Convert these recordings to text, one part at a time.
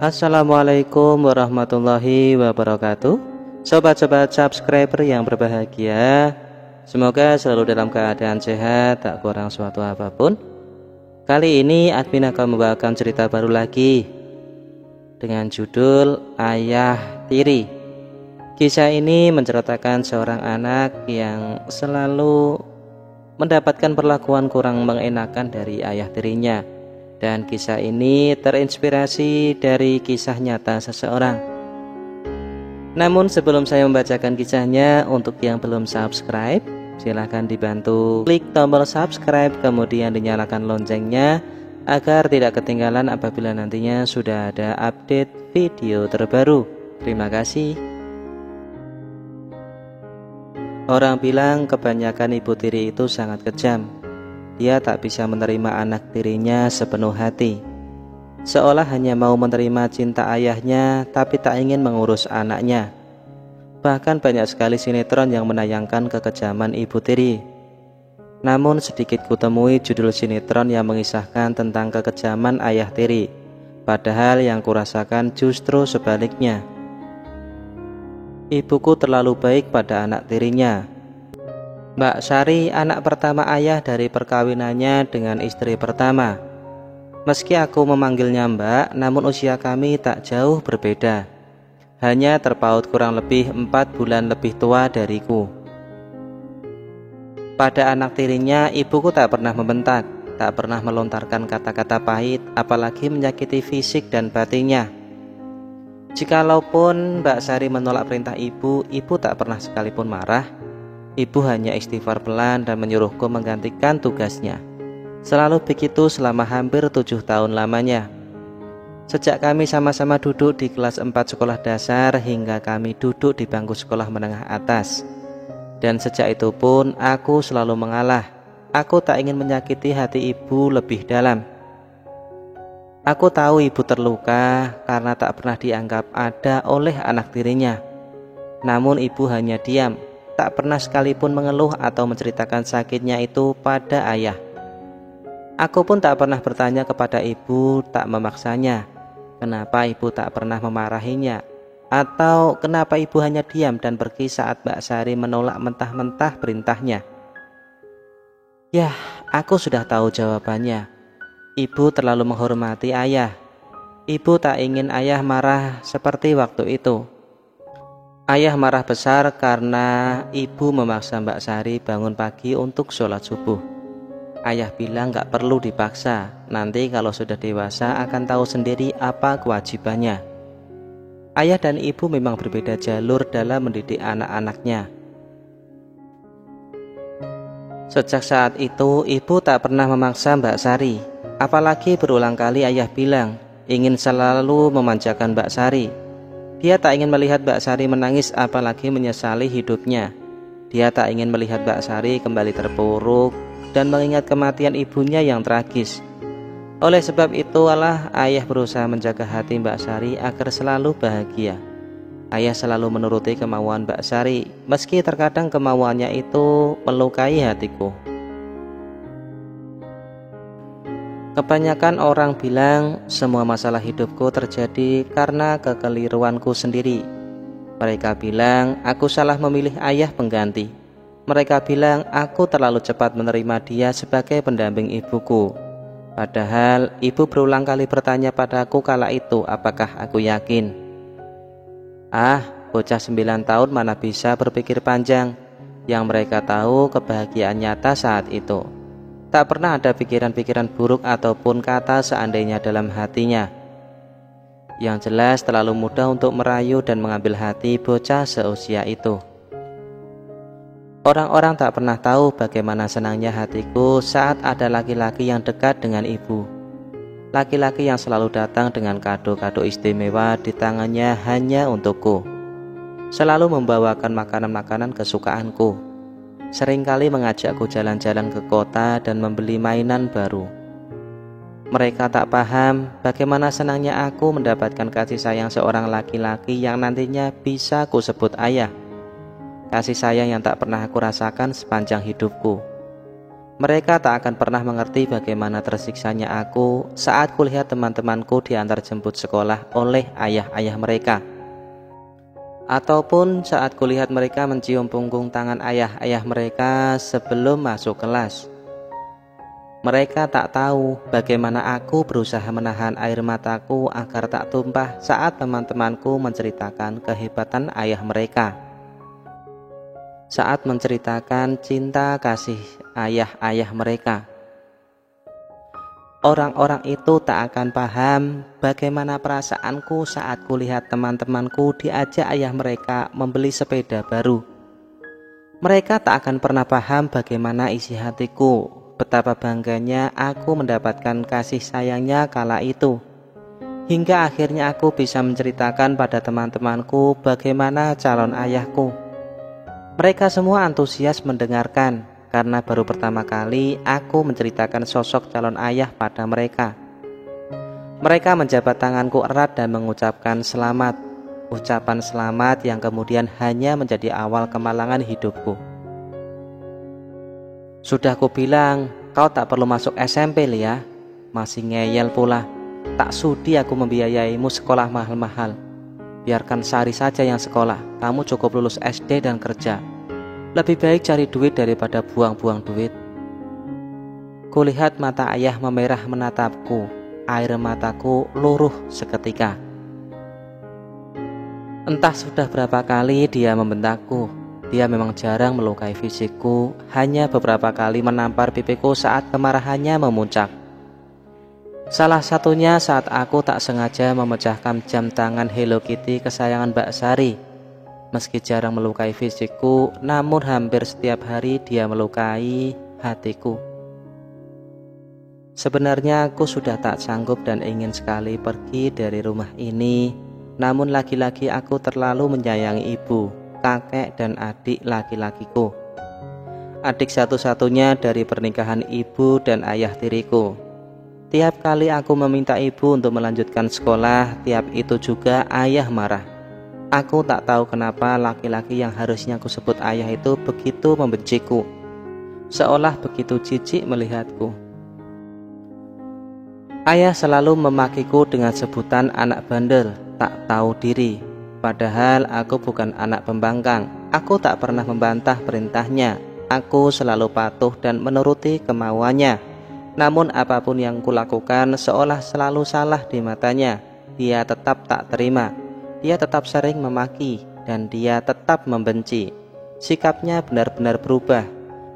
Assalamualaikum warahmatullahi wabarakatuh. Sobat-sobat subscriber yang berbahagia, semoga selalu dalam keadaan sehat, tak kurang suatu apapun. Kali ini admin akan membawakan cerita baru lagi dengan judul Ayah Tiri. Kisah ini menceritakan seorang anak yang selalu mendapatkan perlakuan kurang mengenakan dari ayah tirinya. Dan kisah ini terinspirasi dari kisah nyata seseorang. Namun sebelum saya membacakan kisahnya, untuk yang belum subscribe, silahkan dibantu klik tombol subscribe, kemudian dinyalakan loncengnya agar tidak ketinggalan apabila nantinya sudah ada update video terbaru. Terima kasih. Orang bilang kebanyakan ibu tiri itu sangat kejam. Dia tak bisa menerima anak tirinya sepenuh hati, seolah hanya mau menerima cinta ayahnya tapi tak ingin mengurus anaknya. Bahkan banyak sekali sinetron yang menayangkan kekejaman ibu tiri. Namun sedikit kutemui judul sinetron yang mengisahkan tentang kekejaman ayah tiri, padahal yang kurasakan justru sebaliknya. Ibuku terlalu baik pada anak tirinya. Mbak Sari anak pertama ayah dari perkawinannya dengan istri pertama. Meski aku memanggilnya Mbak, namun usia kami tak jauh berbeda. Hanya terpaut kurang lebih 4 bulan lebih tua dariku. Pada anak tirinya, ibuku tak pernah membentak, tak pernah melontarkan kata-kata pahit, apalagi menyakiti fisik dan batinnya. Jikalaupun Mbak Sari menolak perintah ibu tak pernah sekalipun marah. Ibu hanya istighfar pelan dan menyuruhku menggantikan tugasnya. Selalu begitu selama hampir 7 tahun lamanya. Sejak kami sama-sama duduk di kelas 4 sekolah dasar hingga kami duduk di bangku sekolah menengah atas. Dan sejak itu pun aku selalu mengalah. Aku tak ingin menyakiti hati ibu lebih dalam. Aku tahu ibu terluka karena tak pernah dianggap ada oleh anak tirinya. Namun ibu hanya diam, tak pernah sekalipun mengeluh atau menceritakan sakitnya itu pada ayah. Aku pun tak pernah bertanya kepada ibu, tak memaksanya. Kenapa ibu tak pernah memarahinya? Atau kenapa ibu hanya diam dan pergi saat Mbak Sari menolak mentah-mentah perintahnya? Yah, aku sudah tahu jawabannya. Ibu terlalu menghormati ayah. Ibu tak ingin ayah marah seperti waktu itu. Ayah marah besar karena ibu memaksa Mbak Sari bangun pagi untuk sholat subuh. Ayah bilang gak perlu dipaksa, nanti kalau sudah dewasa akan tahu sendiri apa kewajibannya. Ayah dan ibu memang berbeda jalur dalam mendidik anak-anaknya. Sejak saat itu ibu tak pernah memaksa Mbak Sari. Apalagi berulang kali ayah bilang ingin selalu memanjakan Mbak Sari. Dia tak ingin melihat Mbak Sari menangis, apalagi menyesali hidupnya. Dia tak ingin melihat Mbak Sari kembali terpuruk dan mengingat kematian ibunya yang tragis. Oleh sebab itulah ayah berusaha menjaga hati Mbak Sari agar selalu bahagia. Ayah selalu menuruti kemauan Mbak Sari, meski terkadang kemauannya itu melukai hatiku. Kebanyakan orang bilang semua masalah hidupku terjadi karena kekeliruanku sendiri. Mereka bilang aku salah memilih ayah pengganti. Mereka bilang aku terlalu cepat menerima dia sebagai pendamping ibuku. Padahal ibu berulang kali bertanya padaku kala itu apakah aku yakin. Bocah 9 tahun mana bisa berpikir panjang. Yang mereka tahu kebahagiaan nyata saat itu. Tak pernah ada pikiran-pikiran buruk ataupun kata seandainya dalam hatinya. Yang jelas terlalu mudah untuk merayu dan mengambil hati bocah seusia itu. Orang-orang tak pernah tahu bagaimana senangnya hatiku saat ada laki-laki yang dekat dengan ibu. Laki-laki yang selalu datang dengan kado-kado istimewa di tangannya hanya untukku. Selalu membawakan makanan-makanan kesukaanku. Seringkali mengajakku jalan-jalan ke kota dan membeli mainan baru. Mereka tak paham bagaimana senangnya aku mendapatkan kasih sayang seorang laki-laki yang nantinya bisa kusebut ayah. Kasih sayang yang tak pernah aku rasakan sepanjang hidupku. Mereka tak akan pernah mengerti bagaimana tersiksanya aku saat kulihat teman-temanku diantar jemput sekolah oleh ayah-ayah mereka. Ataupun saat kulihat mereka mencium punggung tangan ayah-ayah mereka sebelum masuk kelas. Mereka tak tahu bagaimana aku berusaha menahan air mataku agar tak tumpah saat teman-temanku menceritakan kehebatan ayah mereka. Saat menceritakan cinta kasih ayah-ayah mereka. Orang-orang itu tak akan paham bagaimana perasaanku saat kulihat teman-temanku diajak ayah mereka membeli sepeda baru. Mereka tak akan pernah paham bagaimana isi hatiku, betapa bangganya aku mendapatkan kasih sayangnya kala itu. Hingga akhirnya aku bisa menceritakan pada teman-temanku bagaimana calon ayahku. Mereka semua antusias mendengarkan karena baru pertama kali aku menceritakan sosok calon ayah pada mereka. Mereka menjabat tanganku erat dan mengucapkan selamat. Ucapan selamat yang kemudian hanya menjadi awal kemalangan hidupku. Sudah ku bilang, kau tak perlu masuk SMP, Lia. Masih ngeyel pula. Tak sudi aku membiayaimu sekolah mahal-mahal. Biarkan Sari saja yang sekolah. Kamu cukup lulus SD dan kerja. Lebih baik cari duit daripada buang-buang duit. Kulihat mata ayah memerah menatapku. Air mataku luruh seketika. Entah sudah berapa kali dia membentakku. Dia memang jarang melukai fisikku. Hanya beberapa kali menampar pipiku saat kemarahannya memuncak. Salah satunya saat aku tak sengaja memecahkan jam tangan Hello Kitty kesayangan Mbak Sari. Meski jarang melukai fisikku, namun hampir setiap hari dia melukai hatiku. Sebenarnya aku sudah tak sanggup dan ingin sekali pergi dari rumah ini. Namun lagi-lagi aku terlalu menyayangi ibu, kakek dan adik laki-lakiku. Adik satu-satunya dari pernikahan ibu dan ayah tiriku. Tiap kali aku meminta ibu untuk melanjutkan sekolah, tiap itu juga ayah marah. Aku tak tahu kenapa laki-laki yang harusnya aku sebut ayah itu begitu membenciku. Seolah begitu jijik melihatku. Ayah selalu memakiku dengan sebutan anak bandel, tak tahu diri. Padahal aku bukan anak pembangkang. Aku tak pernah membantah perintahnya. Aku selalu patuh dan menuruti kemauannya. Namun apapun yang kulakukan seolah selalu salah di matanya. Dia tetap tak terima. Dia tetap sering memaki dan dia tetap membenci. Sikapnya benar-benar berubah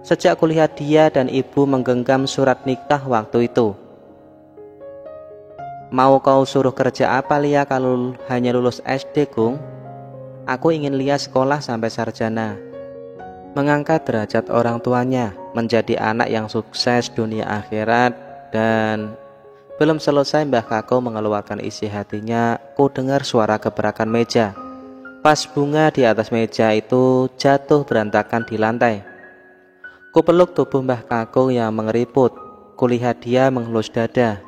sejak kulihat dia dan ibu menggenggam surat nikah waktu itu. Mau kau suruh kerja apa, Lia, kalau hanya lulus SD, Gung? Aku ingin Lia sekolah sampai sarjana, mengangkat derajat orang tuanya, menjadi anak yang sukses dunia akhirat. Dan belum selesai Mbah Kakung mengeluarkan isi hatinya, ku dengar suara gebrakan meja. Vas bunga di atas meja itu jatuh berantakan di lantai. Ku peluk tubuh Mbah Kakung yang mengeriput. Kulihat dia mengelus dada,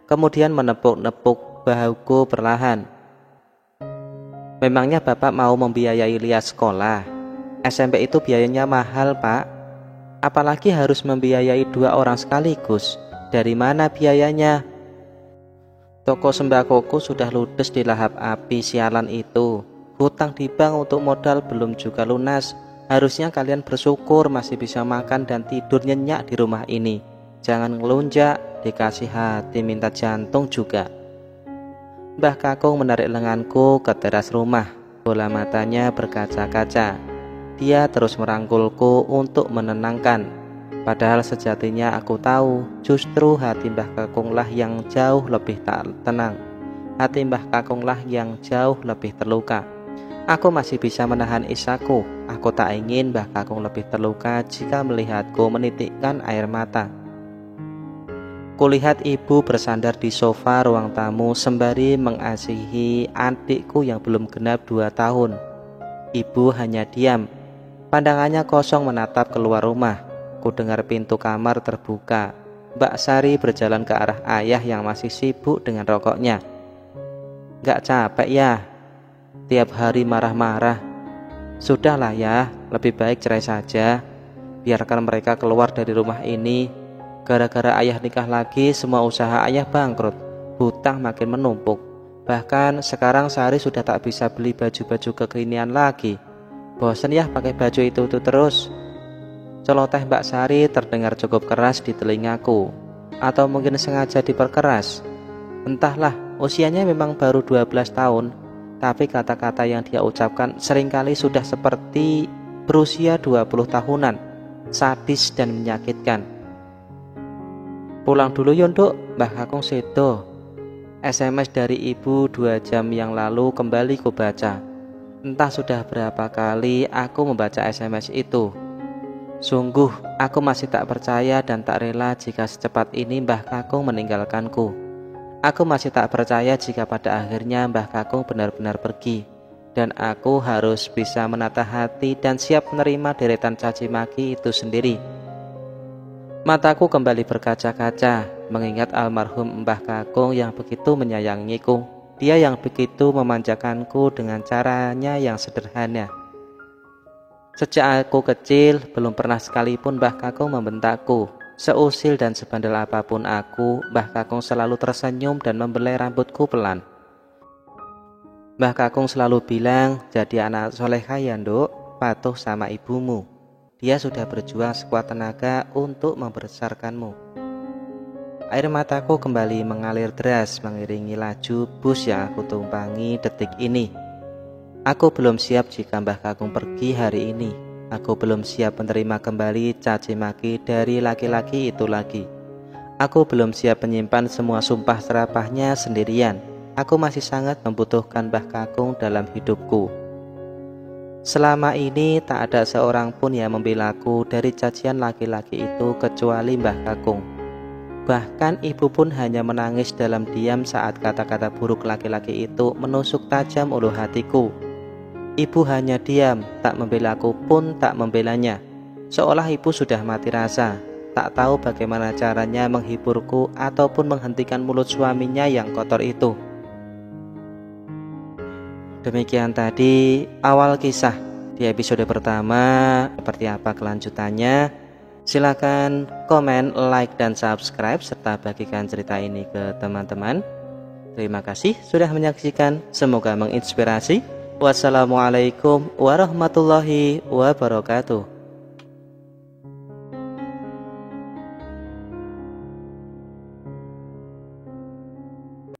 kemudian menepuk-nepuk bahuku perlahan. Memangnya Bapak mau membiayai Lia sekolah? SMP itu biayanya mahal, Pak. Apalagi harus membiayai 2 orang sekaligus. Dari mana biayanya? Toko sembakoku sudah ludes di lahap api sialan itu. Hutang di bank untuk modal belum juga lunas. Harusnya kalian bersyukur masih bisa makan dan tidur nyenyak di rumah ini. Jangan ngelunjak, dikasih hati minta jantung juga. Mbah Kakung menarik lenganku ke teras rumah. Bola matanya berkaca-kaca. Dia terus merangkulku untuk menenangkan. Padahal sejatinya aku tahu justru hati Mbah Kakunglah yang jauh lebih tak tenang. Hati Mbah Kakunglah yang jauh lebih terluka. Aku masih bisa menahan isaku. Aku tak ingin Mbah Kakung lebih terluka jika melihatku menitikkan air mata. Kulihat ibu bersandar di sofa ruang tamu sembari mengasihi adikku yang belum genap 2 tahun. Ibu hanya diam. Pandangannya kosong menatap keluar rumah. Ku dengar pintu kamar terbuka. Mbak Sari berjalan ke arah ayah yang masih sibuk dengan rokoknya. Gak capek ya? Tiap hari marah-marah. Sudahlah ya, lebih baik cerai saja. Biarkan mereka keluar dari rumah ini. Gara-gara ayah nikah lagi, semua usaha ayah bangkrut. Hutang makin menumpuk. Bahkan sekarang Sari sudah tak bisa beli baju-baju kekinian lagi. Bosen ya pakai baju itu terus. Celoteh Mbak Sari terdengar cukup keras di telingaku. Atau mungkin sengaja diperkeras. Entahlah, usianya memang baru 12 tahun. Tapi kata-kata yang dia ucapkan seringkali sudah seperti berusia 20 tahunan. Sadis dan menyakitkan. Pulang dulu Yondok, Mbah Kakung sedo. SMS dari ibu 2 jam yang lalu kembali kubaca. Entah sudah berapa kali aku membaca SMS itu. Sungguh, aku masih tak percaya dan tak rela jika secepat ini Mbah Kakung meninggalkanku. Aku masih tak percaya jika pada akhirnya Mbah Kakung benar-benar pergi. Dan aku harus bisa menata hati dan siap menerima deretan caci maki itu sendiri. Mataku kembali berkaca-kaca, mengingat almarhum Mbah Kakung yang begitu menyayangiku. Dia yang begitu memanjakanku dengan caranya yang sederhana. Sejak aku kecil, belum pernah sekalipun Mbah Kakung membentakku. Seusil dan sebandel apapun aku, Mbah Kakung selalu tersenyum dan membelai rambutku pelan. Mbah Kakung selalu bilang, jadi anak soleha ya Nduk, patuh sama ibumu. Dia sudah berjuang sekuat tenaga untuk membesarkanmu. Air mataku kembali mengalir deras mengiringi laju bus yang aku tumpangi detik ini. Aku belum siap jika Mbah Kakung pergi hari ini. Aku belum siap menerima kembali caci maki dari laki-laki itu lagi. Aku belum siap menyimpan semua sumpah serapahnya sendirian. Aku masih sangat membutuhkan Mbah Kakung dalam hidupku. Selama ini tak ada seorang pun yang membelaku dari cacian laki-laki itu kecuali Mbah Kakung. Bahkan ibu pun hanya menangis dalam diam saat kata-kata buruk laki-laki itu menusuk tajam ulu hatiku. Ibu hanya diam, tak membelaku pun tak membelanya. Seolah ibu sudah mati rasa, tak tahu bagaimana caranya menghiburku ataupun menghentikan mulut suaminya yang kotor itu. Demikian tadi awal kisah di episode pertama. Seperti apa kelanjutannya? Silakan komen, like, dan subscribe serta bagikan cerita ini ke teman-teman. Terima kasih sudah menyaksikan. Semoga menginspirasi. Wassalamualaikum warahmatullahi wabarakatuh.